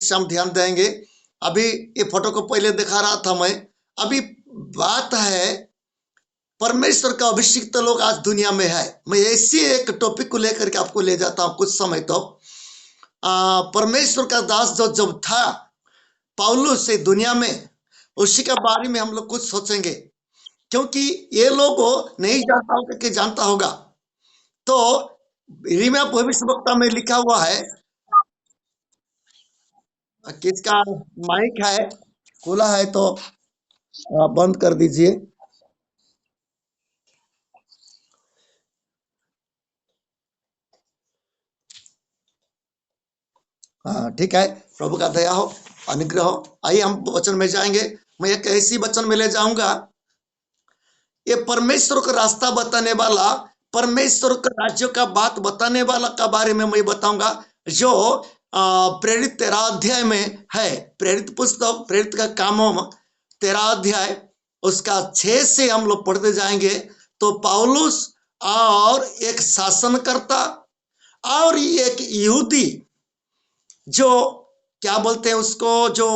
से हम ध्यान देंगे। अभी ये फोटो को पहले दिखा रहा था मैं। अभी बात है परमेश्वर का अभिषिक्त लोग आज दुनिया में है। मैं ऐसी एक टॉपिक को लेकर के आपको ले जाता हूं कुछ समय तो। परमेश्वर का दास जो जब था पौलुस से दुनिया में, उसी के बारे में हम लोग कुछ सोचेंगे, क्योंकि ये लोग नहीं जानता होगा कि जानता होगा। तो यिर्मयाह भविष्यवक्ता में लिखा हुआ है, किसका माइक है खुला है तो बंद कर दीजिए। हाँ ठीक है, प्रभु का दया हो, अनुग्रह हो। आइए हम वचन में जाएंगे। मैं एक ऐसी वचन में ले जाऊंगा, ये परमेश्वर का रास्ता बताने वाला, परमेश्वर का राज्य का बात बताने वाला का बारे में मैं बताऊंगा, जो प्रेरित 13 अध्याय में है। प्रेरित पुस्तक, प्रेरित का कामों 13 अध्याय, उसका 6 से हम लोग पढ़ते जाएंगे। तो पौलुस और एक शासनकर्ता और एक यहूदी, जो क्या बोलते हैं उसको, जो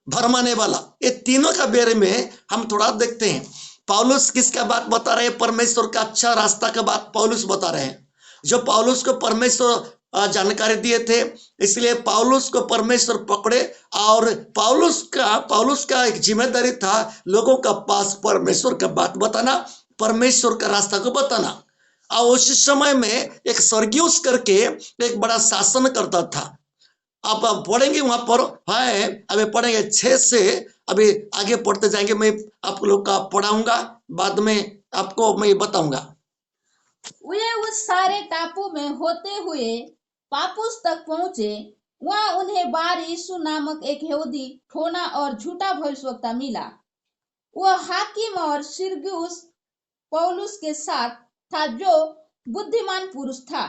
भरमाने वाला, ये तीनों का बारे में हम थोड़ा देखते हैं। पौलुस किसका बात बता रहे हैं? परमेश्वर का अच्छा रास्ता का बात पौलुस बता रहे हैं। जो पौलुस को परमेश्वर जानकारी दिए थे, इसलिए पौलुस को परमेश्वर पकड़े। और पौलुस का एक जिम्मेदारी था लोगों का पास परमेश्वर का बात बताना, परमेश्वर का रास्ता को बताना। और उस समय में एक सर्गियुस करके एक बड़ा शासन करता था। आप पढ़ेंगे वहां पर है। अभी पढ़ेंगे 6 से, अभी आगे पढ़ते जाएंगे। मैं आप लोग का पढ़ाऊंगा, बाद में आपको मैं बताऊंगा। वे उस सारे टापू में होते हुए पापुस तक पहुंचे। वहां उन्हें बार यीशु नामक एक यहूदी ठोना और झूठा भविष्यवक्ता मिला। वह हाकिम और सिरगियुस पौलुस के साथ था, जो बुद्धिमान पुरुष था।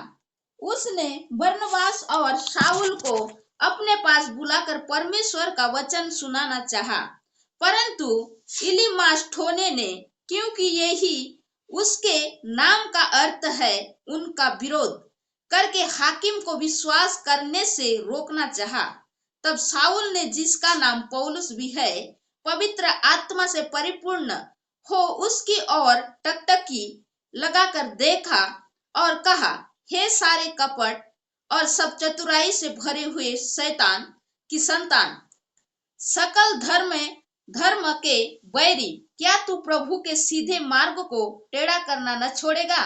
उसने बरनबास और शाऊल को अपने पास बुलाकर परमेश्वर का वचन सुनाना चाहा, परंतु इलीमास ठोने ने, क्योंकि यही उसके नाम का अर्थ है, उनका विरोध करके हाकिम को विश्वास करने से रोकना चाहा। तब शाऊल ने, जिसका नाम पौलुस भी है, पवित्र आत्मा से परिपूर्ण हो उसकी ओर टकटकी लगाकर देखा और कहा, हे सारे कपट और सब चतुराई से भरे हुए शैतान की संतान, सकल धर्म के बैरी, क्या तू प्रभु के सीधे मार्ग को टेढ़ा करना न छोड़ेगा?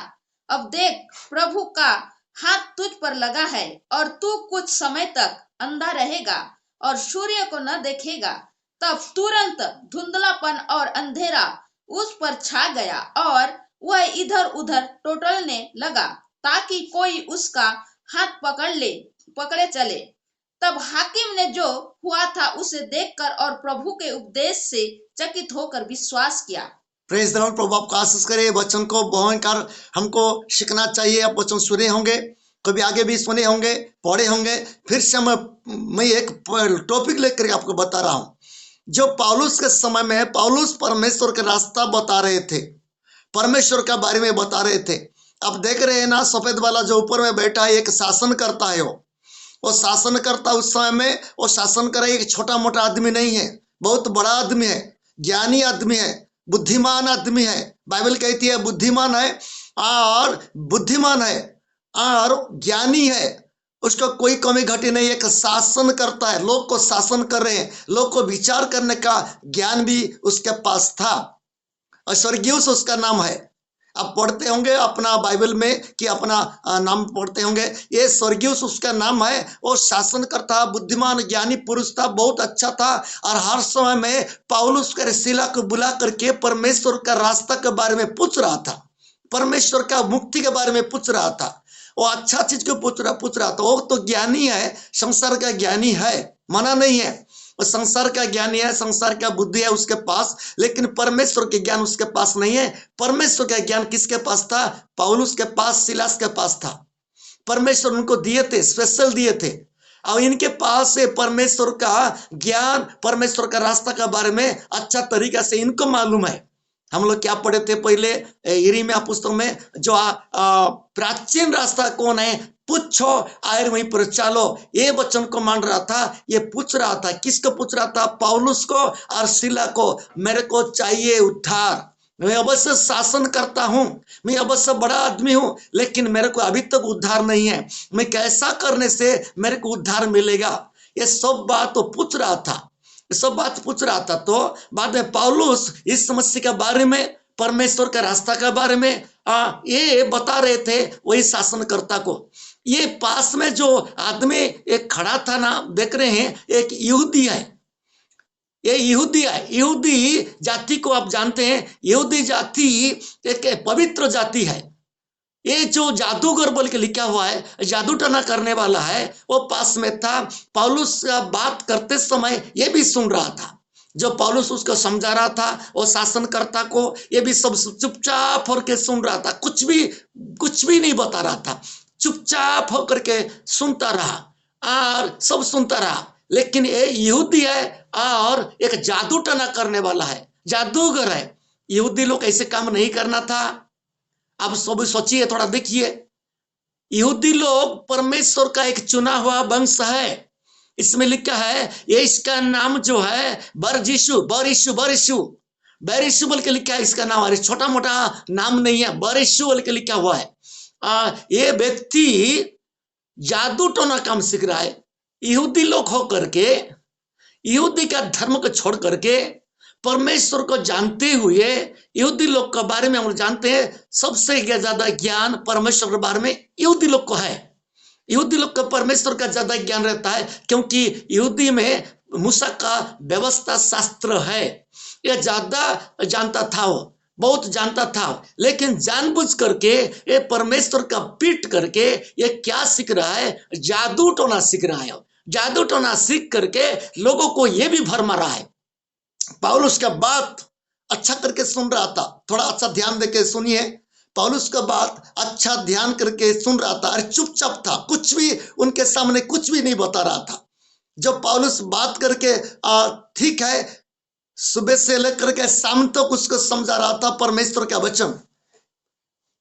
अब देख, प्रभु का हाथ तुझ पर लगा है और तू कुछ समय तक अंधा रहेगा और सूर्य को न देखेगा। तब तुरंत धुंधलापन और अंधेरा उस पर छा गया और वह इधर उधर टोटलने लगा, ताकि कोई उसका हाथ पकड़े चले। तब हाकिम ने जो हुआ था उसे देखकर और प्रभु के उपदेश से चकित होकर विश्वास किया। Praise the Lord. प्रभु आपको आशीष करे। वचन को भयंकर हमको सीखना चाहिए। आप वचन सुने होंगे, कभी आगे भी सुने होंगे, पढ़े होंगे। फिर से मैं एक टॉपिक लेकर आपको बता रहा हूं। जो पौलुस के समय में पौलुस परमेश्वर का रास्ता बता रहे थे, परमेश्वर के बारे में बता रहे थे। अब देख रहे हैं ना, सफेद वाला जो ऊपर में बैठा है, एक शासन करता है। वो शासन करता उस समय में, वो शासन करे। एक छोटा मोटा आदमी नहीं है, बहुत बड़ा आदमी है, ज्ञानी आदमी है, बुद्धिमान आदमी है। बाइबल कहती है बुद्धिमान है और बुद्धिमान है और ज्ञानी है। उसका कोई कमी घटी नहीं। एक शासन करता है, लोग को शासन कर रहे हैं, लोग को विचार करने का ज्ञान भी उसके पास था। और सर्गियुस उसका नाम है। आप पढ़ते होंगे अपना बाइबल में कि अपना नाम पढ़ते होंगे। ये सर्गियुस उसका नाम है। वो शासन करता, बुद्धिमान ज्ञानी पुरुष था, बहुत अच्छा था। और हर समय में पौलुस के रसीला को बुला करके परमेश्वर का रास्ता के बारे में पूछ रहा था, परमेश्वर का मुक्ति के बारे में पूछ रहा था। वो अच्छा चीज को पूछ रहा था। वो तो ज्ञानी है, संसार का ज्ञानी है, मना नहीं है। वो संसार का ज्ञानी है, संसार का बुद्धि है उसके पास, लेकिन परमेश्वर के ज्ञान उसके पास नहीं है। परमेश्वर का ज्ञान किसके पास था? पौलुस के पास, सिलास के पास था। परमेश्वर उनको दिए थे, स्पेशल दिए थे। और इनके पास से परमेश्वर का ज्ञान, परमेश्वर का रास्ता के बारे में अच्छा तरीका से इनको मालूम है। हम लोग क्या पढ़े थे पहले यिर्मयाह पुस्तक में, जो प्राचीन रास्ता कौन है, पूछो और वहीं पर चलो, ये वचन को मान रहा था। ये पूछ रहा था, किसको पूछ रहा था? पौलुस को और सीला को। मेरे को चाहिए उद्धार, मैं अवश्य शासन करता हूं, मैं अवश्य बड़ा आदमी हूं, लेकिन मेरे को अभी तक उद्धार नहीं है। मैं कैसा करने से मेरे को उद्धार मिलेगा? ये सब बात तो पूछ रहा था, सब बात पूछ रहा था। तो बाद में पौलुस इस समस्या के बारे में, परमेश्वर का रास्ता के बारे में ये बता रहे थे वही शासनकर्ता को। ये पास में जो आदमी एक खड़ा था ना, देख रहे हैं, एक यहूदी है। ये यहूदी है, यहूदी जाति को आप जानते हैं, यहूदी जाति एक पवित्र जाति है। ये जो जादूगर बोल के लिखा हुआ है, जादू टना करने वाला है, वो पास में था। पौलुस बात करते समय ये भी सुन रहा था, जो पौलुस उसको समझा रहा था, वो शासनकर्ता को, ये भी सब चुपचाप होकर सुन रहा था, कुछ भी नहीं बता रहा था, चुपचाप होकर के सुनता रहा और सब सुनता रहा। लेकिन ये यहूदी है और एक जादू टना करने वाला है, जादूगर है। यहूदी लोग ऐसे काम नहीं करना था। अब सब सोचिए, थोड़ा देखिए, यहूदी लोग परमेश्वर का एक चुना हुआ वंश है। इसमें लिखा है, ये इसका नाम जो है बरजिशु, बैरिशु बोल के लिखा है इसका नाम। अरे छोटा मोटा नाम नहीं है, बरिशु बोल के लिखा हुआ है। ये व्यक्ति जादू टोना काम सीख रहा है। यहूदी लोग होकर के, यहूदी का धर्म को छोड़ करके, परमेश्वर को जानते हुए, यहूदी लोग के बारे में हम जानते हैं, सबसे ज्यादा ज्ञान परमेश्वर के बारे में यहूदी लोग को है। यहूदी लोग को परमेश्वर का ज्यादा ज्ञान रहता है, क्योंकि यहूदी में मूसा का व्यवस्था शास्त्र है। यह ज्यादा जानता था, वो बहुत जानता था। लेकिन जानबूझ करके ये परमेश्वर का पीट करके ये क्या सीख रहा है? जादू टोना सीख रहा है। जादू टोना सीख करके लोगों को ये भी भरमा रहा है। पौलुस का बात अच्छा करके सुन रहा था, थोड़ा अच्छा ध्यान देके सुनिए। पौलुस का बात अच्छा ध्यान करके सुन रहा था और चुपचाप था, कुछ भी उनके सामने कुछ भी नहीं बता रहा था। जब पौलुस बात करके ठीक है, सुबह से लेकर के शाम तक उसको समझा रहा था परमेश्वर का वचन।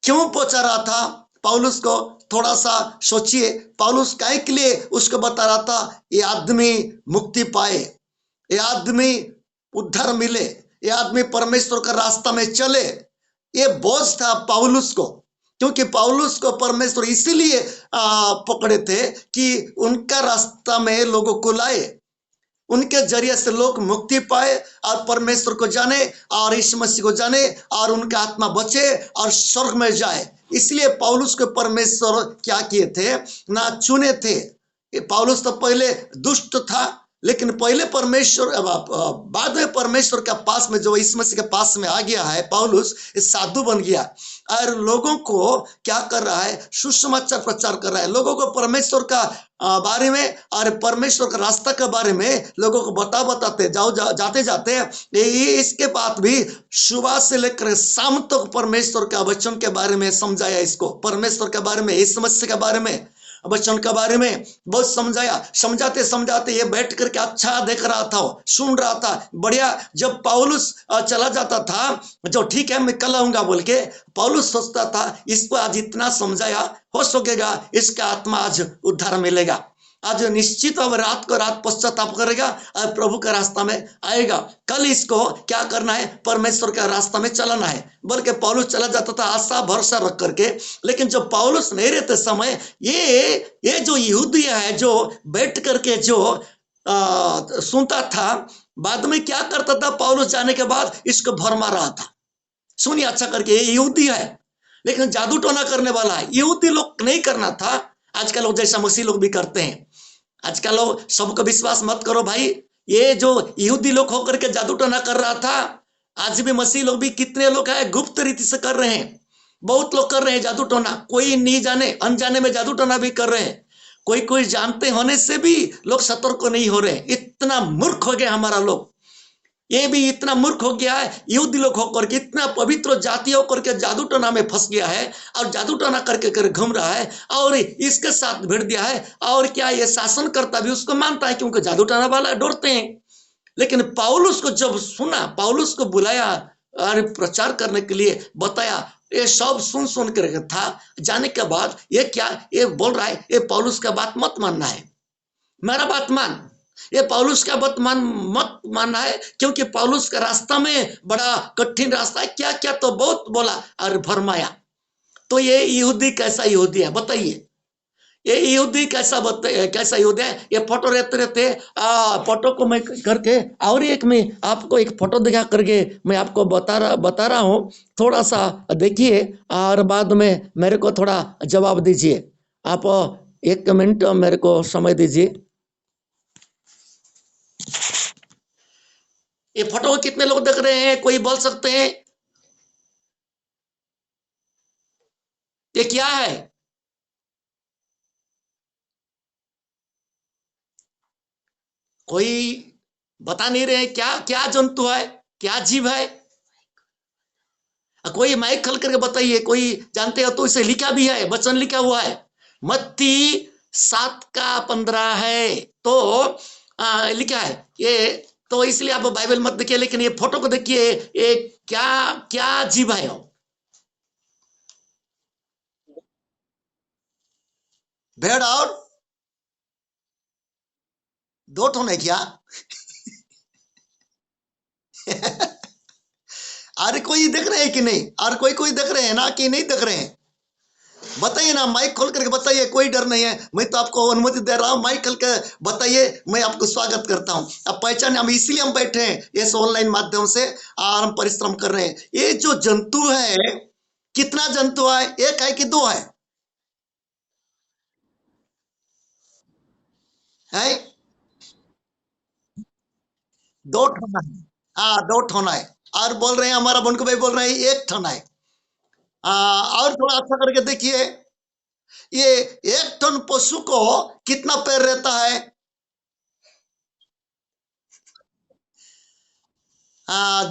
क्यों पहुंचा रहा था पौलुस को? थोड़ा सा सोचिए, पौलुस काहे के लिए उसको बता रहा था? ये आदमी मुक्ति पाए, ये आदमी उद्धार मिले, ये आदमी परमेश्वर का रास्ता में चले। ये बोझ था पौलुस को, क्योंकि पौलुस को परमेश्वर इसीलिए पकड़े थे कि उनका रास्ता में लोगों को लाए, उनके जरिए से लोग मुक्ति पाए और परमेश्वर को जाने और यीशु मसीह को जाने और उनका आत्मा बचे और स्वर्ग में जाए। इसलिए पौलुस को परमेश्वर क्या किए थे? ना चुने थे। पौलुस तो पहले दुष्ट था, लेकिन पहले परमेश्वर, बाद में परमेश्वर के पास में, जो यीशु मसीह के पास में आ गया है, पौलुस साधु बन गया और लोगों को क्या कर रहा है? सुसमाचार प्रचार कर रहा है। लोगों को परमेश्वर का बारे में और परमेश्वर का रास्ता के बारे में लोगों को बताते जाते जाते इसके बाद भी सुबह से लेकर शाम तक परमेश्वर का वचन के बारे में समझाया इसको, परमेश्वर के बारे में, इस समस्या के बारे में, वचन के बारे में बहुत समझाया। समझाते समझाते ये बैठ करके अच्छा देख रहा था, सुन रहा था, बढ़िया। जब पौलुस चला जाता था, जो ठीक है मैं कल आऊंगा बोल के, पौलुस सोचता था इसको आज इतना समझाया, हो सकेगा इसका आत्मा आज उद्धार मिलेगा, आज निश्चित अब रात को रात पश्चाताप करेगा और प्रभु का रास्ता में आएगा। कल इसको क्या करना है? परमेश्वर का रास्ता में चलाना है। बल्कि पौलुस चला जाता था आशा भरोसा रख करके। लेकिन जब पौलुस नहीं रहते समय, ये जो यहूदी है, जो बैठ करके जो सुनता था, बाद में क्या करता था? पौलुस जाने के बाद इसको भरमा रहा था। सुनिए अच्छा करके, ये यहूदी है लेकिन जादू टोना करने वाला है। यहूदी लोग नहीं करना था, आजकल लोग जैसा मसीह लोग भी करते हैं। आजकल लोग सबको विश्वास मत करो भाई। ये जो यहूदी लोग होकर के जादू टोना कर रहा था, आज भी मसीह लोग भी कितने लोग हैं गुप्त रीति से कर रहे हैं। बहुत लोग कर रहे हैं जादू टोना, कोई नहीं जाने अनजाने में जादू टोना भी कर रहे हैं। कोई जानते होने से भी लोग सतर्क नहीं हो रहे। इतना मूर्ख हो गया हमारा लोग, ये भी इतना मूर्ख हो गया है। यहूदी लोग होकर के इतना पवित्र जाति होकर के जादू टोना में फंस गया है और जादू टोना करके घूम रहा है और इसके साथ भिड़ दिया है। और क्या ये शासनकर्ता भी उसको मानता है, क्योंकि जादू टोना वाला डरते हैं। लेकिन पौलुस को जब सुना, पौलुस को बुलाया और प्रचार करने के लिए बताया। ये सब सुन सुन कर था जाने के बाद ये क्या ये बोल रहा है, ये पौलुस का बात मत मानना है, मेरा बात मान। ये पौलुस का बात मत मानना है, क्योंकि पौलुस का रास्ता में बड़ा कठिन रास्ता है, क्या क्या तो बहुत बोला और भरमाया। तो ये यहूदी कैसा यहूदी है बताइए, ये यहूदी कैसा यहूदी है। ये फोटो रहते रहते फोटो को मैं करके और एक मैं आपको एक फोटो दिखा करके मैं आपको बता रहा हूँ, थोड़ा सा देखिए और बाद में मेरे को थोड़ा जवाब दीजिए। आप 1 मिनट मेरे को समय दीजिए। ये फोटो को कितने लोग देख रहे हैं, कोई बोल सकते हैं ये क्या है? कोई बता नहीं रहे, क्या क्या जंतु है, क्या जीव है? कोई माइक खोल करके बताइए, कोई जानते हो तो इसे लिखा भी है, वचन लिखा हुआ है, मत्ती 7:15 है। तो लिखा है ये, तो इसलिए आप बाइबल मत देखिए, लेकिन ये फोटो को देखिए, ये क्या क्या जीव है? भेड़ और दो ठो नहीं क्या? अरे कोई देख रहे हैं कि नहीं? और कोई कोई देख रहे हैं ना कि नहीं देख रहे हैं? बताइए ना, माइक खोल करके बताइए, कोई डर नहीं है, मैं तो आपको अनुमति दे रहा हूँ, माइक खोल के बताइए, मैं आपको स्वागत करता हूँ। अब पहचान, हम इसीलिए हम बैठे हैं इस ऑनलाइन माध्यम से और हम परिश्रम कर रहे हैं। ये जो जंतु है, कितना जंतु है, एक है कि दो है? दो ठोना है। हाँ, दो ठोना है। और बोल रहे हैं, हमारा बंकू भाई बोल रहे हैं एक ठोना है। और थोड़ा अच्छा करके देखिए, ये 1 टन पशु को कितना पैर रहता है?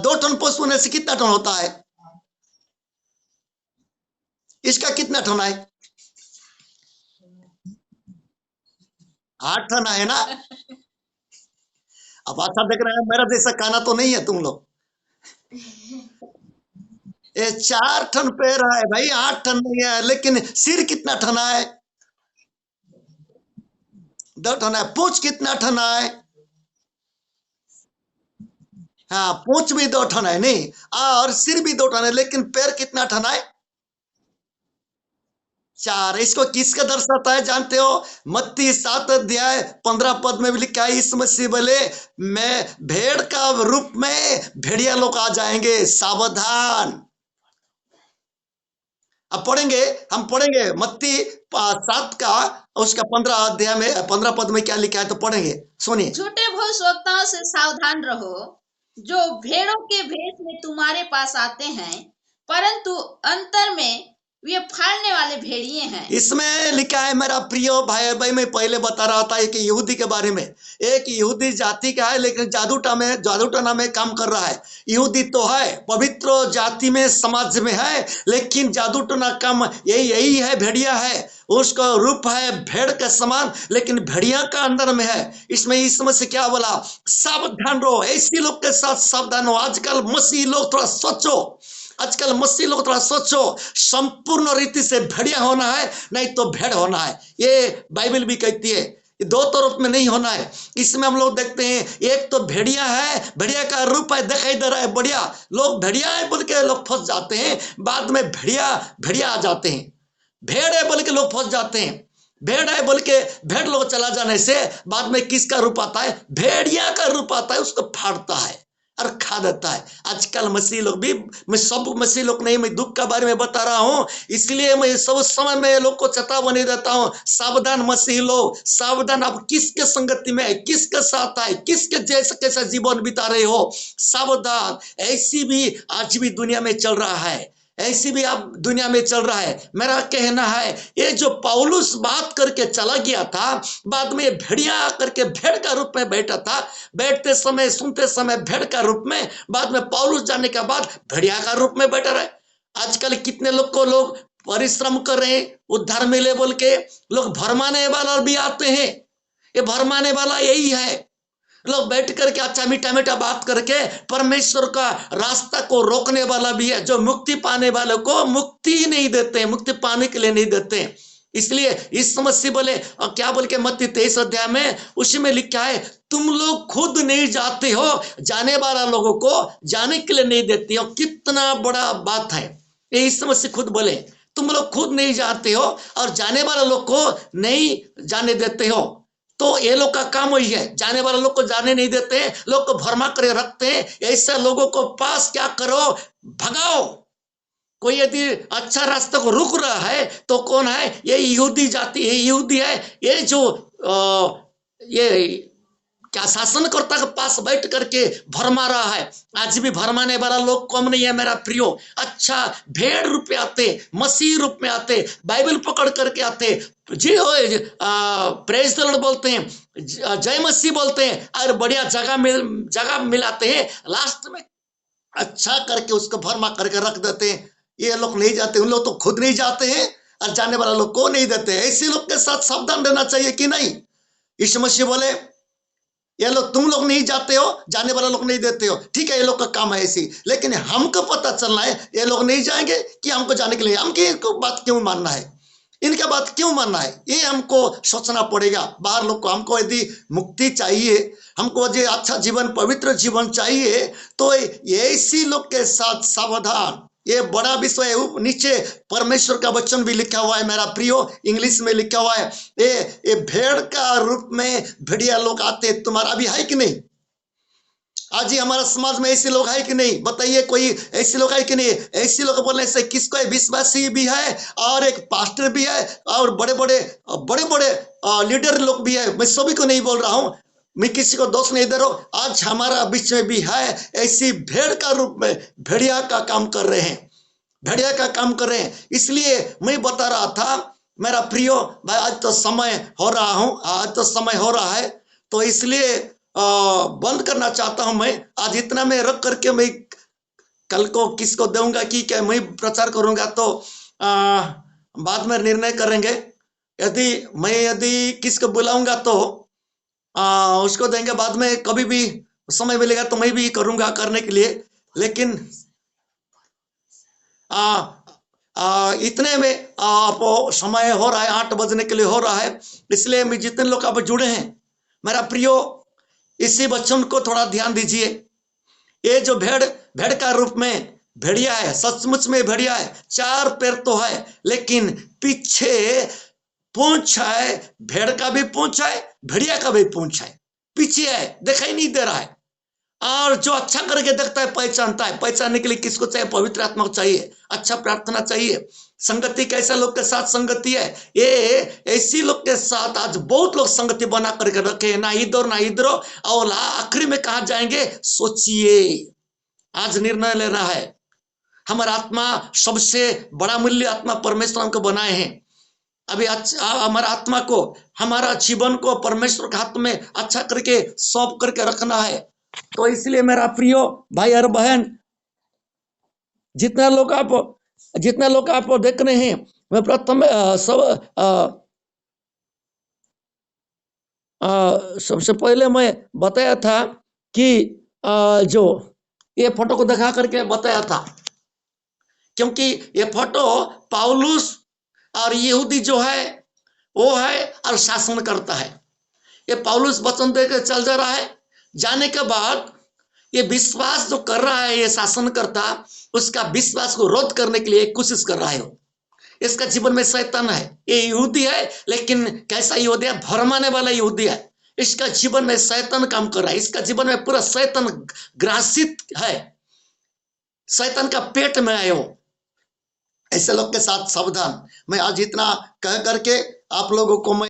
2 टन पशु होने से कितना टन होता है? इसका कितना टन है? 8 टन है ना? अब अच्छा देख रहे हैं, मेरा जैसा काना तो नहीं है तुम लोग। ये 4 टन पैर है भाई, 8 टन नहीं है, लेकिन सिर कितना टन है? 2 टन है। पूछ कितना टन है? हाँ, पूछ भी 2 टन है नहीं, और सिर भी 2 टन है, लेकिन पैर कितना टन है? 4। इसको किसका दर्शाता है जानते हो? मत्ती 7:15 में भी लिखा है, इस मसीह बोले मैं भेड़ का रूप में भेड़िया लोग आ जाएंगे, सावधान। अब पढ़ेंगे, हम पढ़ेंगे मत्ती 7 का उसका 15 पद में क्या लिखा है, तो पढ़ेंगे, सुनिए। झूठे भविष्यवक्ताओं से सावधान रहो, जो भेड़ों के भेष में तुम्हारे पास आते हैं, परंतु अंतर में वे फाड़ने वाले भेड़िए हैं। इसमें लिखा है, मेरा प्रिय भाई मैं पहले बता रहा था एक यहूदी के बारे में। एक यहूदी जाति का है, लेकिन जादूटोना में काम कर रहा है। यहूदी तो है, पवित्र जाति में समाज में है, लेकिन जादूटोना काम यही है, भेड़िया है। उसका रूप है भेड़ के समान, लेकिन भेड़िया का अंदर में है। इसमें से क्या बोला? सावधान रहो, ऐसी लोग के साथ सावधान हो। आजकल मसीह लोग थोड़ा सोचो, आजकल मसीह लोग थोड़ा सोचो, संपूर्ण रीति से भेड़िया होना है, नहीं तो भेड़ होना है। ये बाइबल भी कहती है, दो तरफ में नहीं होना है। इसमें हम लोग देखते हैं, एक तो भेड़िया है, भेड़िया का रूप है, दिखाई दे रहा है बढ़िया, लोग भेड़िया है बोल के लोग फंस जाते हैं, बाद में भेड़िया आ जाते हैं। भेड़ है बोल के लोग फंस जाते हैं, भेड़ है बोल के भेड़ लोग चला जाने से बाद में किसका रूप आता है? भेड़िया का रूप आता है, उसको फाड़ता है और खा देता है। आजकल मसीह लोग भी, मैं सब मसीह लोग नहीं, मैं दुख के बारे में बता रहा हूं, इसलिए मैं सब समय में लोग को चेतावनी देता हूं, सावधान मसीह लोग, सावधान। आप किसके संगति में है, किसके साथ है, किसके जैसा कैसा जीवन बिता रहे हो, सावधान। ऐसी भी आज भी दुनिया में चल रहा है, ऐसी भी आप दुनिया में चल रहा है। मेरा कहना है, ये जो पौलुस बात करके चला गया था, बाद में भेड़िया करके भेड़ का रूप में बैठा था, बैठते समय सुनते समय भेड़ का रूप में, बाद में पौलुस जाने के बाद भेड़िया का रूप में बैठा रहे। आजकल कितने लोग परिश्रम कर रहे हैं, उद्धार मिले बोल के लोग भरमाने वाला भी आते हैं। ये भरमाने वाला यही है, लोग बैठ करके अच्छा मीठा मीठा बात करके परमेश्वर का रास्ता को रोकने वाला भी है, जो मुक्ति पाने वाले को मुक्ति ही नहीं देते, मुक्ति पाने के लिए नहीं देते। इसलिए इस समस्या बोले और क्या बोल के मत्ती 23 अध्याय में उसी में लिखा है, तुम लोग खुद नहीं जाते हो, जाने वाला लोगों को जाने के लिए नहीं देते हो। कितना बड़ा बात है ये। इस समस्या खुद बोले तुम लोग खुद नहीं जाते हो और जाने वाले लोग को नहीं जाने देते हो। तो ये लोग का काम वही है, जाने वाले लोग को जाने नहीं देते हैं, लोग को भरमा कर रखते हैं। ऐसे लोगों को पास क्या करो, भगाओ। कोई यदि अच्छा रास्ते को रुक रहा है तो कौन है, ये यहूदी जाति, ये यहूदी है, ये जो ये क्या शासनकर्ता के पास बैठ करके भरमा रहा है। आज भी भरमाने वाला लोग कम नहीं है मेरा प्रियो। अच्छा भेड़ रूप में आते, मसीह रूप में आते, बाइबल पकड़ करके आते, जी हो प्रेज द लॉर्ड बोलते हैं, जय मसीह बोलते हैं और बढ़िया जगह मिलाते हैं, लास्ट में अच्छा करके उसको भरमा करके रख देते हैं। ये लोग नहीं जाते, उन लोग तो खुद नहीं जाते हैं और जाने वाला लोग को नहीं देते। ऐसे लोग के साथ सावधान रहना चाहिए कि नहीं। यीशु मसीह बोले ये लोग, तुम लोग नहीं जाते हो, जाने वाला लोग नहीं देते हो, ठीक है, ये लोग का काम है ऐसी, लेकिन हमको पता चलना है ये लोग नहीं जाएंगे कि हमको जाने के लिए, हमको इनको बात क्यों मानना है, इनका बात क्यों मानना है, ये हमको सोचना पड़ेगा। बाहर लोग को, हमको यदि मुक्ति चाहिए, हमको जो अच्छा जीवन, पवित्र जीवन चाहिए, तो ऐसी लोग के साथ सावधान। ये बड़ा विषय है। नीचे परमेश्वर का वचन भी लिखा हुआ है मेरा प्रियो, इंग्लिश में लिखा हुआ है, ये भेड़ का रूप में भेड़िया लोग आते, तुम्हारा भी है कि नहीं? आज ही हमारा समाज में ऐसे लोग है कि नहीं? बताइए, कोई ऐसे लोग है कि नहीं? ऐसे लोग बोलने से किसको है? विश्वासी भी है और एक पास्टर भी है और बड़े बड़े लीडर लोग भी है। मैं सभी को नहीं बोल रहा हूं, मैं किसी को दोष नहीं दे रहा हूं। आज हमारा बीच में भी है ऐसी भेड़ का रूप में भेड़िया का काम कर रहे हैं, भेड़िया का काम कर रहे हैं। इसलिए मैं बता रहा था मेरा प्रियो भाई, आज तो समय हो रहा हूं, आज तो समय हो रहा है, तो इसलिए बंद करना चाहता हूं। मैं आज इतना में रख करके मैं कल को किसको दूंगा कि क्या मैं प्रचार करूंगा, तो बाद में निर्णय करेंगे। यदि किसको बुलाऊंगा तो उसको देंगे, बाद में कभी भी समय मिलेगा तो मैं भी करूंगा करने के लिए। लेकिन इतने में आप समय हो रहा है, 8 बजने के लिए हो रहा है, इसलिए मैं जितने लोग आप जुड़े हैं मेरा प्रियो, इसी वचन को थोड़ा ध्यान दीजिए। ये जो भेड़ का रूप में भेड़िया है, सचमुच में भेड़िया है, 4 पैर तो है लेकिन पीछे पूंछ है, भेड़ का भी पूंछ है, भेड़िया का भी पूंछ है, पीछे है, दिखाई नहीं दे रहा है। और जो अच्छा करके देखता है पहचानता है। पहचानने के लिए किसको चाहिए? पवित्र आत्मा को चाहिए, अच्छा प्रार्थना चाहिए, संगति कैसे लोग के साथ संगति है। ये ऐसी लोग के साथ आज बहुत लोग संगति बना करके रखे, ना इधर ना इधर, और आखिरी में कहां जाएंगे सोचिए। आज निर्णय लेना है। हमारा आत्मा सबसे बड़ा मूल्य आत्मा परमेश्वर हमको बनाए हैं। अभी हमारा आत्मा को, हमारा जीवन को परमेश्वर के हाथ में अच्छा करके सौंप करके रखना है। तो इसलिए मेरा प्रियो भाई और बहन, जितना लोग आप देख रहे हैं, मैं प्रथम सबसे पहले मैं बताया था कि जो ये फोटो को दिखा करके बताया था, क्योंकि ये फोटो पौलुस और यहूदी जो है वो है और शासन करता है। ये पौलुस वचन देकर चल जा रहा है, जाने के बाद ये विश्वास जो कर रहा है ये शासन करता, उसका विश्वास को रोध करने के लिए कोशिश कर रहा है। इसका जीवन में शैतान है। ये यहूदी है लेकिन कैसा यहूदी है? भरमाने वाला यहूदी है। इसका जीवन में शैतान काम कर रहा है, इसका जीवन में पूरा शैतान ग्रासित है, शैतान का पेट में है वो। ऐसे लोग के साथ सावधान। मैं आज इतना कह करके आप लोगों को मैं